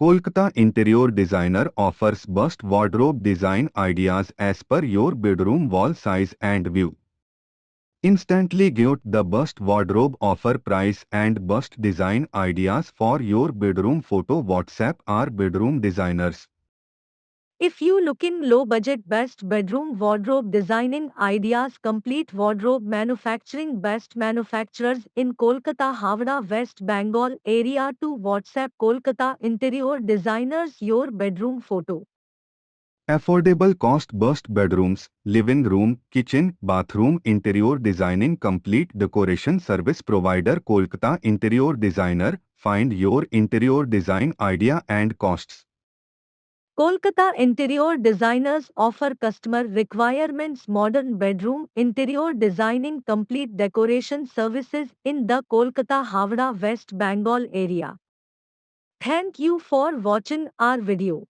Kolkata interior designer offers bust wardrobe design ideas as per your bedroom wall size and view. Instantly get the bust wardrobe offer price and bust design ideas for your bedroom photo. WhatsApp our bedroom designers. If you look in low budget best bedroom wardrobe designing ideas complete wardrobe manufacturing best manufacturers in Kolkata Havana West Bengal area to WhatsApp Kolkata interior designers your bedroom photo. Affordable cost bust bedrooms, living room, kitchen, bathroom interior designing complete decoration service provider Kolkata interior designer. Find your interior design idea and costs. Kolkata interior designers offer customer requirements modern bedroom interior designing complete decoration services in the Kolkata Havana West Bengal area. Thank you for watching our video.